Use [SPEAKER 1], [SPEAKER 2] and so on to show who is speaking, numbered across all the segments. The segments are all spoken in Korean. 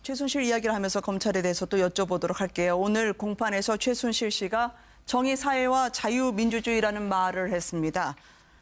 [SPEAKER 1] 최순실 이야기를 하면서 검찰에 대해서 또 여쭤보도록 할게요. 오늘 공판에서 최순실 씨가 정의사회와 자유민주주의라는 말을 했습니다.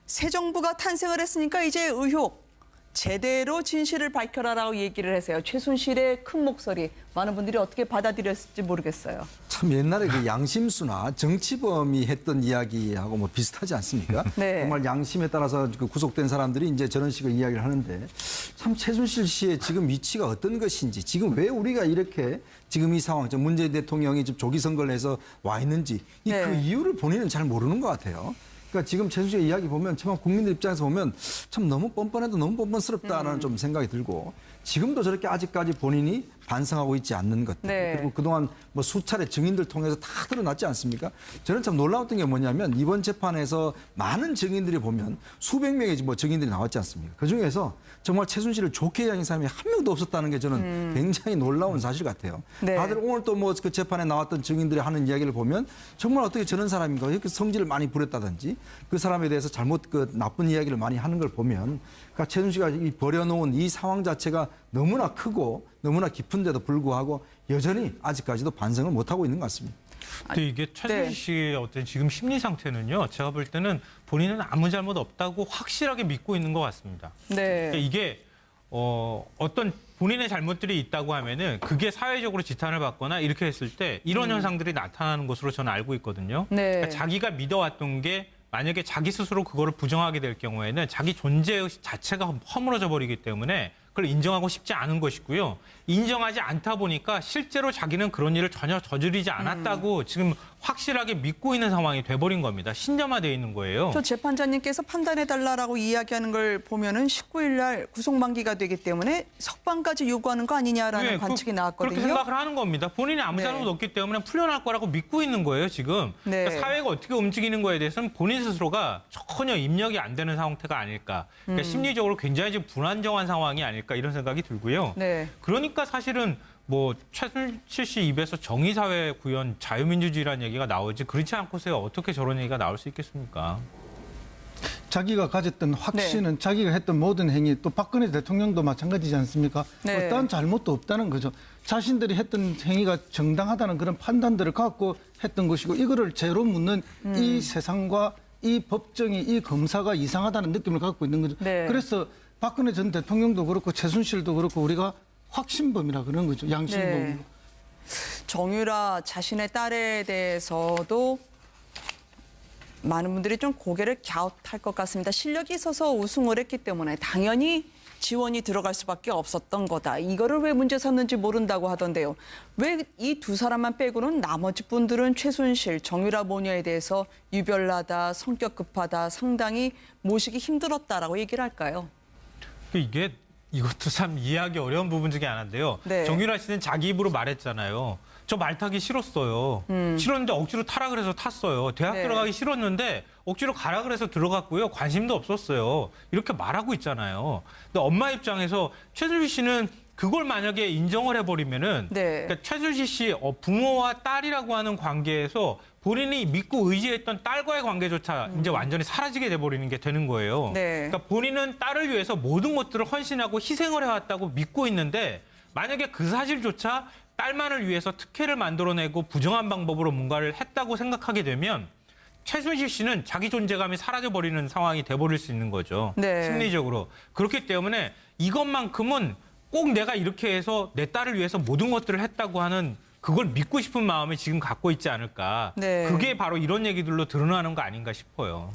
[SPEAKER 1] 새 정부가 탄생을 했으니까 이제 의혹 제대로 진실을 밝혀라라고 얘기를 해서요. 최순실의 큰 목소리 많은 분들이 어떻게 받아들였을지 모르겠어요.
[SPEAKER 2] 참 옛날에 그 양심수나 정치범이 했던 이야기하고 뭐 비슷하지 않습니까?
[SPEAKER 1] 네.
[SPEAKER 2] 정말 양심에 따라서 그 구속된 사람들이 이제 저런 식으로 이야기를 하는데 참 최순실 씨의 지금 위치가 어떤 것인지 지금 왜 우리가 이렇게 지금 이 상황, 문재인 대통령이 지금 조기 선거를 해서 와 있는지
[SPEAKER 1] 네.
[SPEAKER 2] 그 이유를 본인은 잘 모르는 것 같아요. 그러니까 지금 최순실 이야기 보면 정말 국민들 입장에서 보면 참 너무 뻔뻔해도 너무 뻔뻔스럽다라는 좀 생각이 들고 지금도 저렇게 아직까지 본인이 반성하고 있지 않는 것들
[SPEAKER 1] 네.
[SPEAKER 2] 그리고 그동안 뭐 수차례 증인들 통해서 다 드러났지 않습니까? 저는 참 놀라웠던 게 뭐냐면 이번 재판에서 많은 증인들이 보면 수백 명의 뭐 증인들이 나왔지 않습니까? 그중에서 정말 최순실을 좋게 여긴 사람이 한 명도 없었다는 게 저는 굉장히 놀라운 사실 같아요.
[SPEAKER 1] 네.
[SPEAKER 2] 다들 오늘 또 뭐 그 재판에 나왔던 증인들이 하는 이야기를 보면 정말 어떻게 저런 사람인가 이렇게 성질을 많이 부렸다든지 그 사람에 대해서 잘못 그 나쁜 이야기를 많이 하는 걸 보면 그러니까 최순실가 이 버려놓은 이 상황 자체가 너무나 크고 너무나 깊은데도 불구하고 여전히 아직까지도 반성을 못하고 있는 것 같습니다.
[SPEAKER 3] 근데 이게 최순실 씨의 어떤 지금 심리 상태는요. 제가 볼 때는 본인은 아무 잘못 없다고 확실하게 믿고 있는 것 같습니다.
[SPEAKER 1] 네.
[SPEAKER 3] 그러니까 이게 어떤 본인의 잘못들이 있다고 하면은 그게 사회적으로 지탄을 받거나 이렇게 했을 때 이런 현상들이 나타나는 것으로 저는 알고 있거든요.
[SPEAKER 1] 네.
[SPEAKER 3] 그러니까 자기가 믿어왔던 게 만약에 자기 스스로 그거를 부정하게 될 경우에는 자기 존재의식 자체가 허물어져 버리기 때문에 그걸 인정하고 싶지 않은 것이고요. 인정하지 않다 보니까 실제로 자기는 그런 일을 전혀 저지르지 않았다고 지금 확실하게 믿고 있는 상황이 돼버린 겁니다. 신념화되어 있는 거예요.
[SPEAKER 1] 저 재판장님께서 판단해달라고 이야기하는 걸 보면은 19일 날 구속 만기가 되기 때문에 석방까지 요구하는 거 아니냐라는
[SPEAKER 3] 네,
[SPEAKER 1] 관측이 나왔거든요.
[SPEAKER 3] 그렇게 생각을 하는 겁니다. 본인이 아무
[SPEAKER 1] 네.
[SPEAKER 3] 잘못 없기 때문에 풀려날 거라고 믿고 있는 거예요, 지금.
[SPEAKER 1] 네.
[SPEAKER 3] 그러니까 사회가 어떻게 움직이는 거에 대해서는 본인 스스로가 전혀 입력이 안 되는 상태가 아닐까. 그러니까 심리적으로 굉장히 지금 불안정한 상황이 아닐까 이런 생각이 들고요.
[SPEAKER 1] 네.
[SPEAKER 3] 그러니까 사실은 뭐 최순실 씨 입에서 정의사회 구현 자유민주주의라는 얘기가 나오지 그렇지 않고서야 어떻게 저런 얘기가 나올 수 있겠습니까?
[SPEAKER 4] 자기가 가졌던 확신은 자기가 했던 모든 행위 또 박근혜 대통령도 마찬가지지 않습니까?
[SPEAKER 1] 네.
[SPEAKER 4] 어떠한 잘못도 없다는 거죠. 자신들이 했던 행위가 정당하다는 그런 판단들을 갖고 했던 것이고 이거를 죄로 묻는 이 세상과 이 법정이 이 검사가 이상하다는 느낌을 갖고 있는 거죠.
[SPEAKER 1] 네.
[SPEAKER 4] 그래서 박근혜 전 대통령도 그렇고 최순실도 그렇고 우리가 확신범이라 그런 거죠. 양심범.
[SPEAKER 1] 네. 정유라 자신의 딸에 대해서도 많은 분들이 좀 고개를 갸웃할 것 같습니다. 실력이 있어서 우승을 했기 때문에 당연히 지원이 들어갈 수밖에 없었던 거다. 이거를 왜 문제 삼는지 모른다고 하던데요. 왜 이 두 사람만 빼고는 나머지 분들은 최순실, 정유라 모녀에 대해서 유별나다, 성격 급하다, 상당히 모시기 힘들었다라고 얘기를 할까요?
[SPEAKER 3] 이것도 참 이해하기 어려운 부분 중에 하나인데요.
[SPEAKER 1] 네.
[SPEAKER 3] 정유라 씨는 자기 입으로 말했잖아요. 저 말 타기 싫었어요. 싫었는데 억지로 타라 그래서 탔어요. 대학
[SPEAKER 1] 네.
[SPEAKER 3] 들어가기 싫었는데 억지로 가라 그래서 들어갔고요. 관심도 없었어요. 이렇게 말하고 있잖아요. 근데 엄마 입장에서 최순실 씨는 그걸 만약에 인정을 해버리면은
[SPEAKER 1] 네.
[SPEAKER 3] 그러니까 최순실 씨 부모와 딸이라고 하는 관계에서 본인이 믿고 의지했던 딸과의 관계조차 이제 완전히 사라지게 돼버리는 게 되는 거예요.
[SPEAKER 1] 네.
[SPEAKER 3] 그러니까 본인은 딸을 위해서 모든 것들을 헌신하고 희생을 해왔다고 믿고 있는데 만약에 그 사실조차 딸만을 위해서 특혜를 만들어내고 부정한 방법으로 뭔가를 했다고 생각하게 되면 최순실 씨는 자기 존재감이 사라져버리는 상황이 돼버릴 수 있는 거죠.
[SPEAKER 1] 네.
[SPEAKER 3] 심리적으로. 그렇기 때문에 이것만큼은 꼭 내가 이렇게 해서 내 딸을 위해서 모든 것들을 했다고 하는 그걸 믿고 싶은 마음을 지금 갖고 있지 않을까.
[SPEAKER 1] 네.
[SPEAKER 3] 그게 바로 이런 얘기들로 드러나는 거 아닌가 싶어요.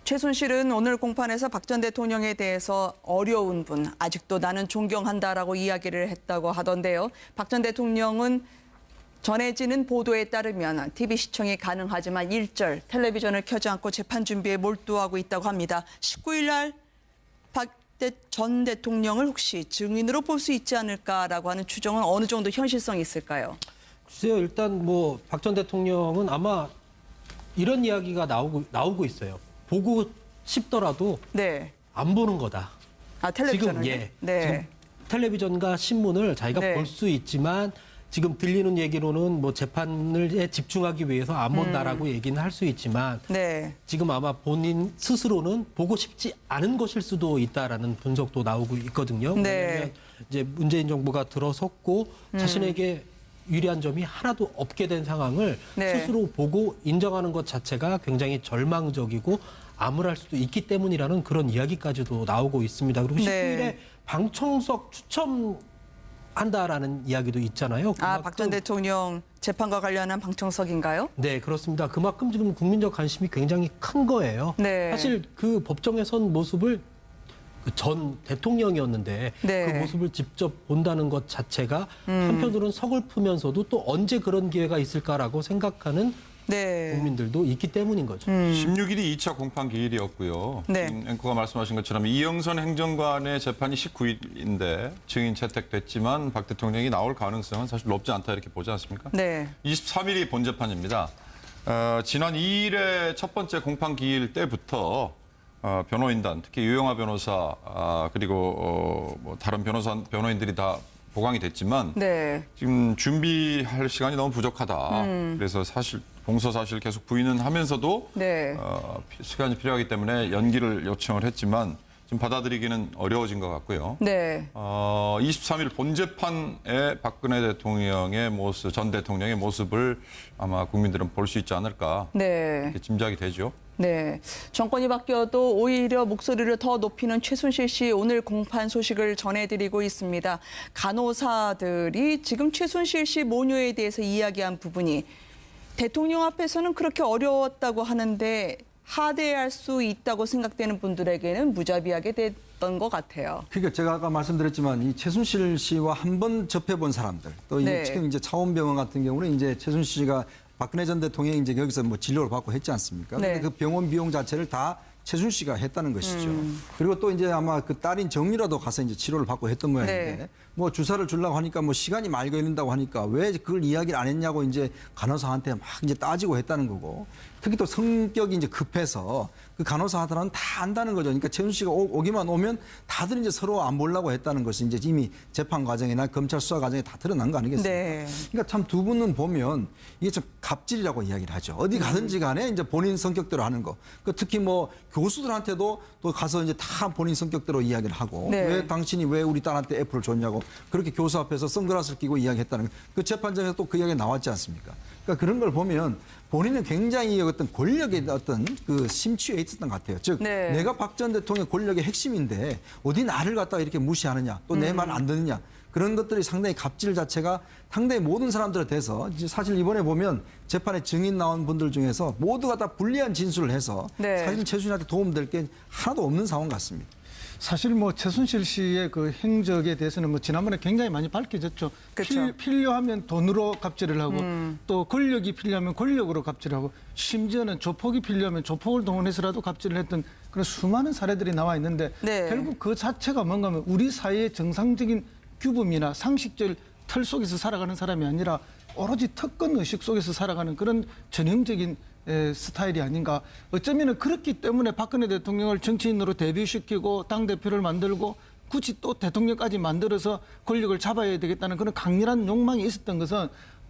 [SPEAKER 1] 최순실은 오늘 공판에서 박 전 대통령에 대해서 어려운 분, 아직도 나는 존경한다라고 이야기를 했다고 하던데요. 박 전 대통령은 전해지는 보도에 따르면 TV 시청이 가능하지만 일절 텔레비전을 켜지 않고 재판 준비에 몰두하고 있다고 합니다. 19일 날 박 전 대통령을 혹시 증인으로 볼 수 있지 않을까라고 하는 추정은 어느 정도 현실성이 있을까요?
[SPEAKER 5] 글쎄요, 일단 뭐 박 전 대통령은 아마 이런 이야기가 나오고 있어요. 보고 싶더라도
[SPEAKER 1] 네.
[SPEAKER 5] 안 보는 거다.
[SPEAKER 1] 아, 텔레비전을?
[SPEAKER 5] 지금
[SPEAKER 1] 네.
[SPEAKER 5] 지금 텔레비전과 신문을 자기가
[SPEAKER 1] 네.
[SPEAKER 5] 볼 수 있지만 지금 들리는 얘기로는 뭐 재판에 집중하기 위해서 안 본다라고 얘기는 할 수 있지만
[SPEAKER 1] 네.
[SPEAKER 5] 지금 아마 본인 스스로는 보고 싶지 않은 것일 수도 있다라는 분석도 나오고 있거든요.
[SPEAKER 1] 네.
[SPEAKER 5] 왜냐하면 이제 문재인 정부가 들어섰고 자신에게 유리한 점이 하나도 없게 된 상황을
[SPEAKER 1] 네.
[SPEAKER 5] 스스로 보고 인정하는 것 자체가 굉장히 절망적이고 암울할 수도 있기 때문이라는 그런 이야기까지도 나오고 있습니다. 그리고
[SPEAKER 1] 네.
[SPEAKER 5] 19일에 방청석 추첨한다라는 이야기도 있잖아요.
[SPEAKER 1] 아, 박 전 대통령 재판과 관련한 방청석인가요?
[SPEAKER 5] 네, 그렇습니다. 그만큼 지금 국민적 관심이 굉장히 큰 거예요.
[SPEAKER 1] 네.
[SPEAKER 5] 사실 그 법정에 선 모습을 그 전 대통령이었는데
[SPEAKER 1] 네.
[SPEAKER 5] 그 모습을 직접 본다는 것 자체가 한편으로는 서글프면서도 또 언제 그런 기회가 있을까라고 생각하는
[SPEAKER 1] 네.
[SPEAKER 5] 국민들도 있기 때문인 거죠.
[SPEAKER 6] 16일이 2차 공판 기일이었고요.
[SPEAKER 1] 네.
[SPEAKER 6] 지금 앵커가 말씀하신 것처럼 이영선 행정관의 재판이 19일인데 증인 채택됐지만 박 대통령이 나올 가능성은 사실 높지 않다 이렇게 보지 않습니까?
[SPEAKER 1] 네.
[SPEAKER 6] 23일이 본재판입니다. 지난 2일의 첫 번째 공판 기일 때부터 변호인단, 특히 유영하 변호사 그리고 뭐 다른 변호인들이 다 보강이 됐지만
[SPEAKER 1] 네.
[SPEAKER 6] 지금 준비할 시간이 너무 부족하다. 그래서 사실 공소 사실 계속 부인은 하면서도
[SPEAKER 1] 네.
[SPEAKER 6] 시간이 필요하기 때문에 연기를 요청을 했지만 지금 받아들이기는 어려워진 것 같고요.
[SPEAKER 1] 네.
[SPEAKER 6] 23일 본재판에 박근혜 대통령의 모습, 전 대통령의 모습을 아마 국민들은 볼 수 있지 않을까
[SPEAKER 1] 네.
[SPEAKER 6] 이렇게 짐작이 되죠.
[SPEAKER 1] 네. 정권이 바뀌어도 오히려 목소리를 더 높이는 최순실 씨 오늘 공판 소식을 전해드리고 있습니다. 간호사들이 지금 최순실 씨 모녀에 대해서 이야기한 부분이 대통령 앞에서는 그렇게 어려웠다고 하는데 하대할 수 있다고 생각되는 분들에게는 무자비하게 됐던 것 같아요.
[SPEAKER 2] 그러니까 제가 아까 말씀드렸지만 이 최순실 씨와 한 번 접해본 사람들 또
[SPEAKER 1] 네.
[SPEAKER 2] 지금 이제 차원병원 같은 경우는 이제 최순실 씨가 박근혜 전 대통령이 이제 여기서 뭐 진료를 받고 했지 않습니까?
[SPEAKER 1] 네.
[SPEAKER 2] 근데 그 병원 비용 자체를 다 최순실 씨가 했다는 것이죠. 그리고 또 이제 아마 그 딸인 정유라도 가서 이제 치료를 받고 했던 모양인데
[SPEAKER 1] 네.
[SPEAKER 2] 뭐 주사를 주려고 하니까 뭐 시간이 많이 걸린다고 하니까 왜 그걸 이야기를 안 했냐고 이제 간호사한테 막 이제 따지고 했다는 거고 특히 또 성격이 이제 급해서 그 간호사들은 다 안다는 거죠. 그러니까 최순실 씨가 오기만 오면 다들 이제 서로 안 보려고 했다는 것이 이제 이미 재판 과정이나 검찰 수사 과정에 다 드러난 거 아니겠습니까?
[SPEAKER 1] 네.
[SPEAKER 2] 그러니까 참 두 분은 보면 이게 좀 갑질이라고 이야기를 하죠. 어디 가든지 간에 이제 본인 성격대로 하는 거. 그 특히 뭐 교수들한테도 또 가서 이제 다 본인 성격대로 이야기를 하고
[SPEAKER 1] 네.
[SPEAKER 2] 왜 당신이 왜 우리 딸한테 애플을 줬냐고 그렇게 교수 앞에서 선글라스를 끼고 이야기했다는 거. 그 재판장에서 또 그 이야기 나왔지 않습니까? 그러니까 그런 걸 보면 본인은 굉장히 어떤 권력의 어떤 그 심취해 있었던 것 같아요. 즉
[SPEAKER 1] 네.
[SPEAKER 2] 내가 박 전 대통령 권력의 핵심인데 어디 나를 갖다가 이렇게 무시하느냐 또 내 말 안 듣느냐 그런 것들이 상당히 갑질 자체가 상당히 모든 사람들에 대해서 사실 이번에 보면 재판에 증인 나온 분들 중에서 모두가 다 불리한 진술을 해서
[SPEAKER 1] 네.
[SPEAKER 2] 사실 최순실한테 도움될 게 하나도 없는 상황 같습니다.
[SPEAKER 4] 사실 뭐 최순실 씨의 그 행적에 대해서는 뭐 지난번에 굉장히 많이 밝혀졌죠.
[SPEAKER 1] 그쵸.
[SPEAKER 4] 필요하면 돈으로 갑질을 하고 또 권력이 필요하면 권력으로 갑질을 하고 심지어는 조폭이 필요하면 조폭을 동원해서라도 갑질을 했던 그런 수많은 사례들이 나와 있는데
[SPEAKER 1] 네.
[SPEAKER 4] 결국 그 자체가 뭔가 하면 우리 사회의 정상적인 규범이나 상식적 틀 속에서 살아가는 사람이 아니라 오로지 특권 의식 속에서 살아가는 그런 전형적인 스타일이 아닌가. 어쩌면 그렇기 때문에 박근혜 대통령을 정치인으로 데뷔시키고 당대표를 만들고 굳이 또 대통령까지 만들어서 권력을 잡아야 되겠다는 그런 강렬한 욕망이 있었던 것은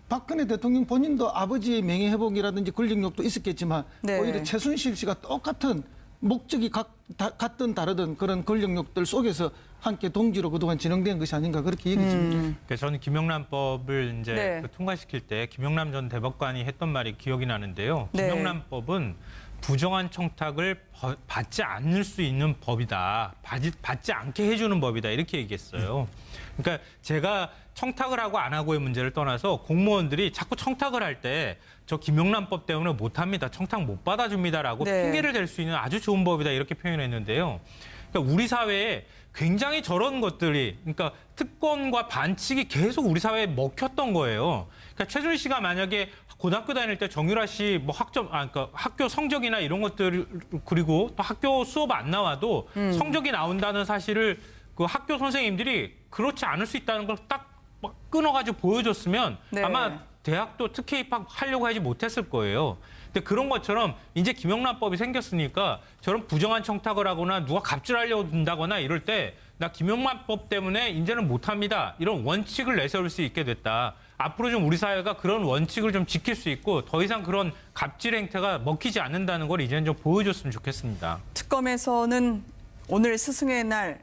[SPEAKER 4] 박근혜 대통령 본인도 아버지의 명예회복이라든지 권력욕도 있었겠지만
[SPEAKER 1] 네.
[SPEAKER 4] 오히려 최순실 씨가 똑같은 목적이 같든 다르든 그런 권력욕들 속에서 함께 동지로 그동안 진행된 것이 아닌가 그렇게 얘기 듭니다.
[SPEAKER 3] 그러니까 저는 김영란법을 이제
[SPEAKER 1] 네.
[SPEAKER 3] 그 통과시킬 때 김영란 전 대법관이 했던 말이 기억이 나는데요.
[SPEAKER 1] 네.
[SPEAKER 3] 김영란법은 부정한 청탁을 받지 않을 수 있는 법이다. 받지 않게 해주는 법이다. 이렇게 얘기했어요. 그러니까 제가 청탁을 하고 안 하고의 문제를 떠나서 공무원들이 자꾸 청탁을 할 때 저 김영란법 때문에 못합니다. 청탁 못 받아줍니다라고
[SPEAKER 1] 네.
[SPEAKER 3] 핑계를 댈 수 있는 아주 좋은 법이다. 이렇게 표현했는데요. 그러니까 우리 사회에 굉장히 저런 것들이 그러니까 특권과 반칙이 계속 우리 사회에 먹혔던 거예요. 그러니까 최순실 씨가 만약에 고등학교 다닐 때 정유라 씨 뭐 그러니까 학교 성적이나 이런 것들 그리고 또 학교 수업 안 나와도 성적이 나온다는 사실을 그 학교 선생님들이 그렇지 않을 수 있다는 걸 딱 끊어가지고 보여줬으면
[SPEAKER 1] 네.
[SPEAKER 3] 아마 대학도 특혜 입학하려고 하지 못했을 거예요. 근데 그런 것처럼 이제 김영란법이 생겼으니까 저런 부정한 청탁을 하거나 누가 갑질하려고 든다거나 이럴 때 나 김용만법 때문에 이제는 못합니다. 이런 원칙을 내세울 수 있게 됐다. 앞으로 좀 우리 사회가 그런 원칙을 좀 지킬 수 있고 더 이상 그런 갑질 행태가 먹히지 않는다는 걸 이제는 좀 보여줬으면 좋겠습니다.
[SPEAKER 1] 특검에서는 오늘 스승의 날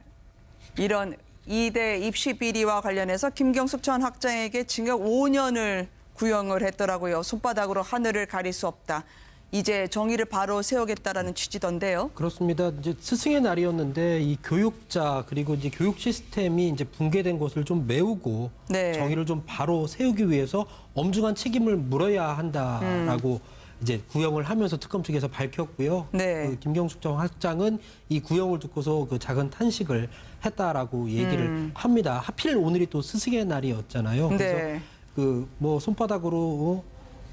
[SPEAKER 1] 이런 2대 입시 비리와 관련해서 김경숙 전 학장에게 징역 5년을 구형을 했더라고요. 손바닥으로 하늘을 가릴 수 없다. 이제 정의를 바로 세우겠다라는 취지던데요.
[SPEAKER 5] 그렇습니다. 이제 스승의 날이었는데 이 교육자 그리고 이제 교육 시스템이 이제 붕괴된 것을 좀 메우고
[SPEAKER 1] 네.
[SPEAKER 5] 정의를 좀 바로 세우기 위해서 엄중한 책임을 물어야 한다라고 이제 구형을 하면서 특검 측에서 밝혔고요.
[SPEAKER 1] 네.
[SPEAKER 5] 그 김경숙 전 학장은 이 구형을 듣고서 그 작은 탄식을 했다라고 얘기를 합니다. 하필 오늘이 또 스승의 날이었잖아요. 그래서
[SPEAKER 1] 네.
[SPEAKER 5] 그 뭐 손바닥으로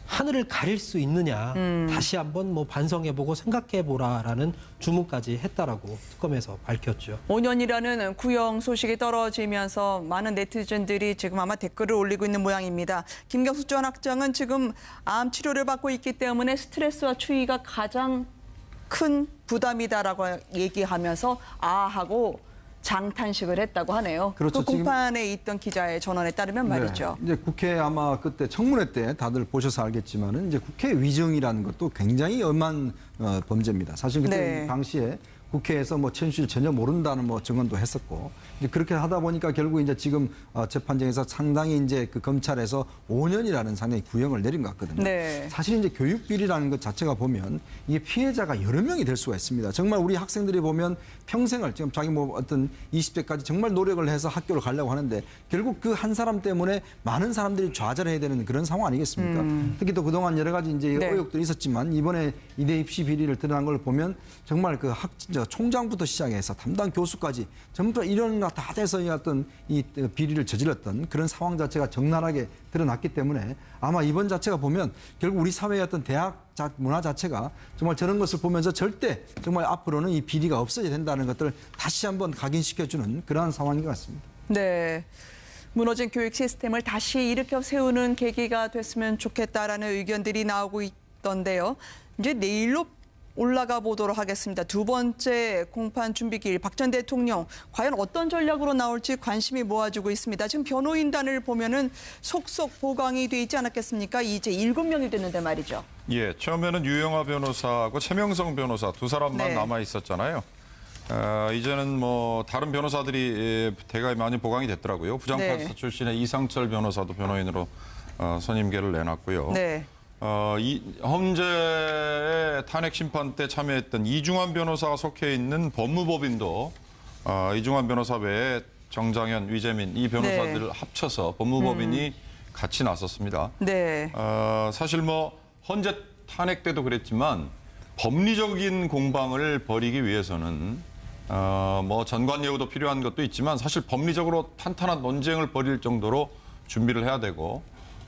[SPEAKER 5] 하늘을 가릴 수 있느냐 다시 한번 뭐 반성해보고 생각해보라라는 주문까지 했다라고 특검에서 밝혔죠.
[SPEAKER 1] 5년이라는 구형 소식이 떨어지면서 많은 네티즌들이 지금 아마 댓글을 올리고 있는 모양입니다. 김경숙 전 학장은 지금 암 치료를 받고 있기 때문에 스트레스와 추위가 가장 큰 부담이다라고 얘기하면서 하고 장탄식을 했다고 하네요.
[SPEAKER 2] 그렇죠.
[SPEAKER 1] 그 공판에 있던 기자의 전언에 따르면 말이죠.
[SPEAKER 2] 네. 이제 국회 아마 그때 청문회 때 다들 보셔서 알겠지만은 이제 국회 위증이라는 것도 굉장히 엄한 범죄입니다. 사실 그때
[SPEAKER 1] 네.
[SPEAKER 2] 당시에 국회에서 뭐 최순실 전혀 모른다는 뭐 증언도 했었고 이제 그렇게 하다 보니까 결국 이제 지금 재판정에서 상당히 이제 그 검찰에서 5년이라는 상당히 구형을 내린 것 같거든요.
[SPEAKER 1] 네.
[SPEAKER 2] 사실 이제 교육 비리라는 것 자체가 보면 이게 피해자가 여러 명이 될 수가 있습니다. 정말 우리 학생들이 보면 평생을 지금 자기 뭐 어떤 20대까지 정말 노력을 해서 학교를 가려고 하는데 결국 그 한 사람 때문에 많은 사람들이 좌절해야 되는 그런 상황 아니겠습니까? 특히 또 그동안 여러 가지 이제
[SPEAKER 1] 네.
[SPEAKER 2] 의혹들이 있었지만 이번에 2대 입시 비리를 드러난 걸 보면 정말 그 총장부터 시작해서 담당 교수까지 전부 다 이런 거 다 돼서 어떤 이 비리를 저질렀던 그런 상황 자체가 적나라하게 드러났기 때문에 아마 이번 자체가 보면 결국 우리 사회의 어떤 대학 문화 자체가 정말 저런 것을 보면서 절대 정말 앞으로는 이 비리가 없어져야 된다는 것들을 다시 한번 각인시켜주는 그러한 상황인 것 같습니다.
[SPEAKER 1] 네. 무너진 교육 시스템을 다시 일으켜 세우는 계기가 됐으면 좋겠다라는 의견들이 나오고 있던데요. 이제 내일로 올라가 보도록 하겠습니다. 두 번째 공판 준비기일 박 전 대통령 과연 어떤 전략으로 나올지 관심이 모아지고 있습니다. 지금 변호인단을 보면은 속속 보강이 돼 있지 않았겠습니까? 이제 7명이 됐는데 말이죠.
[SPEAKER 6] 예, 처음에는 유영하 변호사하고 최명성 변호사 두 사람만
[SPEAKER 1] 네.
[SPEAKER 6] 남아 있었잖아요. 이제는 뭐 다른 변호사들이 대거 많이 보강이 됐더라고요. 부장판사
[SPEAKER 1] 네.
[SPEAKER 6] 출신의 이상철 변호사도 변호인으로 선임계를 내놨고요.
[SPEAKER 1] 네.
[SPEAKER 6] 이 헌재 탄핵 심판 때 참여했던 이중환 변호사가 속해 있는 법무법인도 이중환 변호사 외에 정장현, 위재민 이 변호사들을
[SPEAKER 1] 네.
[SPEAKER 6] 합쳐서 법무법인이 같이 나섰습니다.
[SPEAKER 1] 네.
[SPEAKER 6] 사실 뭐 헌재 탄핵 때도 그랬지만 법리적인 공방을 벌이기 위해서는 뭐 전관예우도 필요한 것도 있지만 사실 법리적으로 탄탄한 논쟁을 벌일 정도로 준비를 해야 되고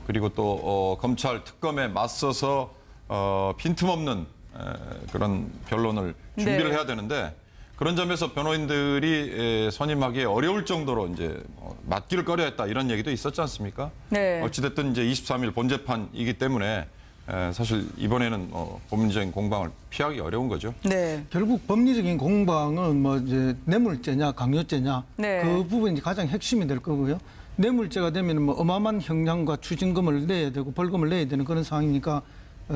[SPEAKER 6] 그리고 또 검찰 특검에 맞서서 빈틈없는 그런 변론을 준비를
[SPEAKER 1] 네.
[SPEAKER 6] 해야 되는데 그런 점에서 변호인들이 선임하기 어려울 정도로 이제 맞기를 꺼려했다 이런 얘기도 있었지 않습니까?
[SPEAKER 1] 네.
[SPEAKER 6] 어찌됐든 이제 23일 본재판이기 때문에 사실 이번에는 법리적인 공방을 피하기 어려운 거죠.
[SPEAKER 1] 네.
[SPEAKER 4] 결국 법리적인 공방은 뭐 이제 뇌물죄냐 강요죄냐
[SPEAKER 1] 네.
[SPEAKER 4] 그 부분이 가장 핵심이 될 거고요. 뇌물죄가 되면 뭐 어마어마한 형량과 추징금을 내야 되고 벌금을 내야 되는 그런 상황이니까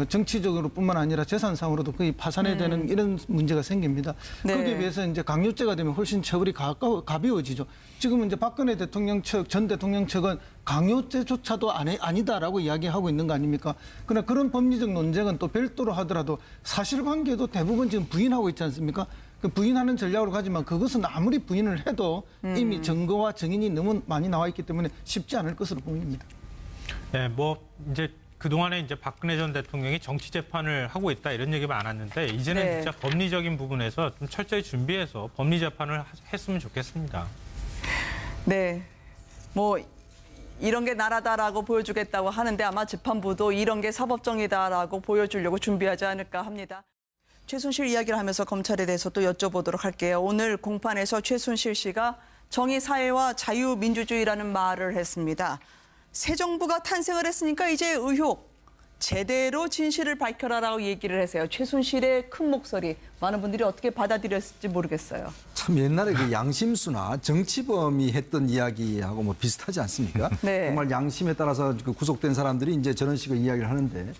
[SPEAKER 4] 정치적으로뿐만 아니라 재산상으로도 거의 파산해야 되는 이런 문제가 생깁니다.
[SPEAKER 1] 네.
[SPEAKER 4] 거기에 비해서 이제 강요죄가 되면 훨씬 처벌이 가벼워지죠. 지금은 이제 박근혜 대통령 측, 전 대통령 측은 강요죄조차도 아니다라고 이야기하고 있는 거 아닙니까? 그러나 그런 법리적 논쟁은 또 별도로 하더라도 사실관계도 대부분 지금 부인하고 있지 않습니까? 그 부인하는 전략으로 가지만 그것은 아무리 부인을 해도 이미 증거와 증인이 너무 많이 나와 있기 때문에 쉽지 않을 것으로 보입니다.
[SPEAKER 3] 네, 뭐 이제 그동안에 이제 박근혜 전 대통령이 정치 재판을 하고 있다 이런 얘기 많았는데 이제는
[SPEAKER 1] 네.
[SPEAKER 3] 진짜 법리적인 부분에서 좀 철저히 준비해서 법리 재판을 했으면 좋겠습니다.
[SPEAKER 1] 네. 뭐 이런 게 나라다라고 보여주겠다고 하는데 아마 재판부도 이런 게 사법정의다라고 보여주려고 준비하지 않을까 합니다. 최순실 이야기를 하면서 검찰에 대해서 또 여쭤보도록 할게요. 오늘 공판에서 최순실 씨가 정의사회와 자유민주주의라는 말을 했습니다. 새 정부가 탄생을 했으니까 이제 의혹 제대로 진실을 밝혀라라고 얘기를 해서요. 최순실의 큰 목소리 많은 분들이 어떻게 받아들였을지 모르겠어요.
[SPEAKER 2] 참 옛날에 그 양심수나 정치범이 했던 이야기하고 뭐 비슷하지 않습니까?
[SPEAKER 1] 네.
[SPEAKER 2] 정말 양심에 따라서 그 구속된 사람들이 이제 저런 식의 이야기를 하는데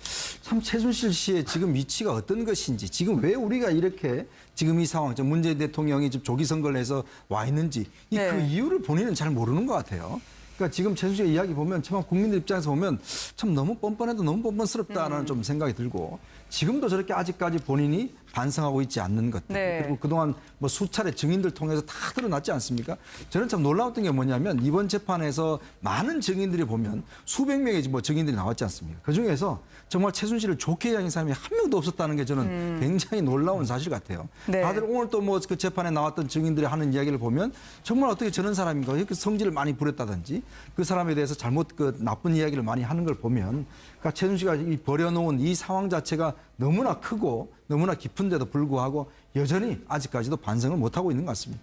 [SPEAKER 2] 참 최순실 씨의 지금 위치가 어떤 것인지 지금 왜 우리가 이렇게 지금 이 상황, 문재인 대통령이 지금 조기 선거를 해서 와 있는지
[SPEAKER 1] 네.
[SPEAKER 2] 그 이유를 본인은 잘 모르는 것 같아요. 그러니까 지금 최순실 이야기 보면 참 국민들 입장에서 보면 참 너무 뻔뻔해도 너무 뻔뻔스럽다라는 좀 생각이 들고 지금도 저렇게 아직까지 본인이 반성하고 있지 않는 것들
[SPEAKER 1] 네.
[SPEAKER 2] 그리고 그동안 뭐 수차례 증인들 통해서 다 드러났지 않습니까? 저는 참 놀라웠던 게 뭐냐면 이번 재판에서 많은 증인들이 보면 수백 명의 뭐 증인들이 나왔지 않습니까? 그중에서 정말 최순실을 좋게 여긴 사람이 한 명도 없었다는 게 저는 굉장히 놀라운 사실 같아요.
[SPEAKER 1] 네.
[SPEAKER 2] 다들 오늘 또 뭐 그 재판에 나왔던 증인들이 하는 이야기를 보면 정말 어떻게 저런 사람인가 이렇게 성질을 많이 부렸다든지 그 사람에 대해서 잘못 그 나쁜 이야기를 많이 하는 걸 보면 그러니까 최순실가 이 버려놓은 이 상황 자체가 너무나 크고 너무나 깊은데도 불구하고 여전히 아직까지도 반성을 못하고 있는 것 같습니다.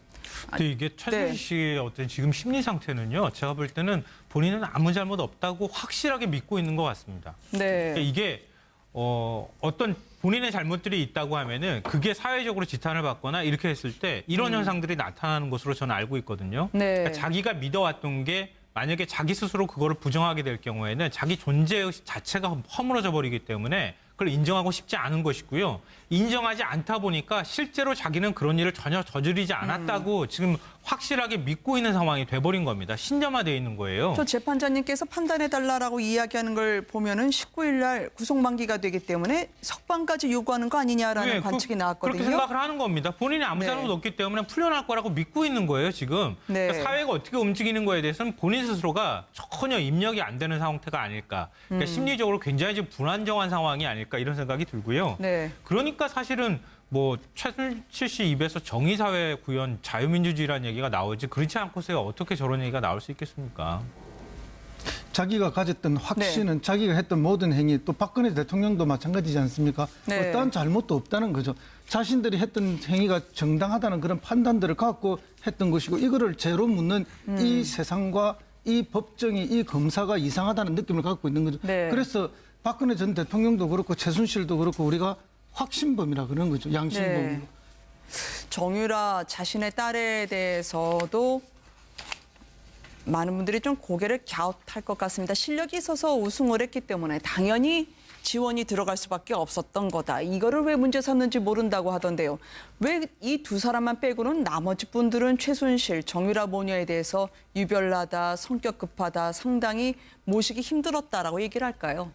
[SPEAKER 3] 근데 이게 최순실 씨의 어떤 지금 심리 상태는요. 제가 볼 때는 본인은 아무 잘못 없다고 확실하게 믿고 있는 것 같습니다.
[SPEAKER 1] 네.
[SPEAKER 3] 그러니까 이게 어떤 본인의 잘못들이 있다고 하면은 그게 사회적으로 지탄을 받거나 이렇게 했을 때 이런 현상들이 나타나는 것으로 저는 알고 있거든요.
[SPEAKER 1] 네.
[SPEAKER 3] 그러니까 자기가 믿어왔던 게 만약에 자기 스스로 그거를 부정하게 될 경우에는 자기 존재의식 자체가 허물어져 버리기 때문에 그걸 인정하고 싶지 않은 것이고요. 인정하지 않다 보니까 실제로 자기는 그런 일을 전혀 저지르지 않았다고 지금 확실하게 믿고 있는 상황이 돼버린 겁니다. 신념화되어 있는 거예요.
[SPEAKER 1] 저 재판장님께서 판단해달라고 이야기하는 걸 보면은 19일 날 구속만기가 되기 때문에 석방까지 요구하는 거 아니냐라는
[SPEAKER 3] 네,
[SPEAKER 1] 관측이 나왔거든요.
[SPEAKER 3] 그렇게 생각을 하는 겁니다. 본인이 아무
[SPEAKER 1] 네.
[SPEAKER 3] 잘못 없기 때문에 풀려날 거라고 믿고 있는 거예요, 지금.
[SPEAKER 1] 네.
[SPEAKER 3] 그러니까 사회가 어떻게 움직이는 거에 대해서는 본인 스스로가 전혀 입력이 안 되는 상태가 아닐까. 그러니까 심리적으로 굉장히 지금 불안정한 상황이 아닐까 이런 생각이 들고요.
[SPEAKER 1] 네.
[SPEAKER 3] 그러니까 사실은 뭐 최순실 씨 입에서 정의사회 구현 자유민주주의라는 얘기가 나오지 그렇지 않고서야 어떻게 저런 얘기가 나올 수 있겠습니까?
[SPEAKER 4] 자기가 가졌던 확신은
[SPEAKER 1] 네.
[SPEAKER 4] 자기가 했던 모든 행위 또 박근혜 대통령도 마찬가지지 않습니까?
[SPEAKER 1] 네.
[SPEAKER 4] 어떠한 잘못도 없다는 거죠. 자신들이 했던 행위가 정당하다는 그런 판단들을 갖고 했던 것이고 이거를 죄로 묻는 이 세상과 이 법정이 이 검사가 이상하다는 느낌을 갖고 있는 거죠.
[SPEAKER 1] 네.
[SPEAKER 4] 그래서 박근혜 전 대통령도 그렇고 최순실도 그렇고 우리가 확신범이라 그런 거죠. 양심범.
[SPEAKER 1] 네. 정유라 자신의 딸에 대해서도 많은 분들이 좀 고개를 갸웃할 것 같습니다. 실력이 있어서 우승을 했기 때문에 당연히 지원이 들어갈 수밖에 없었던 거다. 이거를 왜 문제 삼는지 모른다고 하던데요. 왜 이 두 사람만 빼고는 나머지 분들은 최순실, 정유라 모녀에 대해서 유별나다, 성격 급하다, 상당히 모시기 힘들었다라고 얘기를 할까요?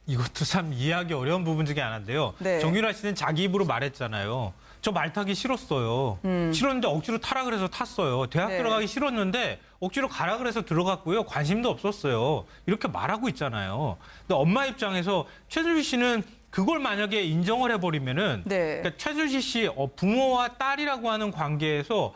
[SPEAKER 3] 이것도 참 이해하기 어려운 부분 중에 하나인데요.
[SPEAKER 1] 네.
[SPEAKER 3] 정유라 씨는 자기 입으로 말했잖아요. 저 말 타기 싫었어요. 싫었는데 억지로 타라 그래서 탔어요. 대학
[SPEAKER 1] 네.
[SPEAKER 3] 들어가기 싫었는데 억지로 가라 그래서 들어갔고요. 관심도 없었어요. 이렇게 말하고 있잖아요. 근데 엄마 입장에서 최순실 씨는 그걸 만약에 인정을 해버리면은
[SPEAKER 1] 네.
[SPEAKER 3] 그러니까 최순실 씨 부모와 딸이라고 하는 관계에서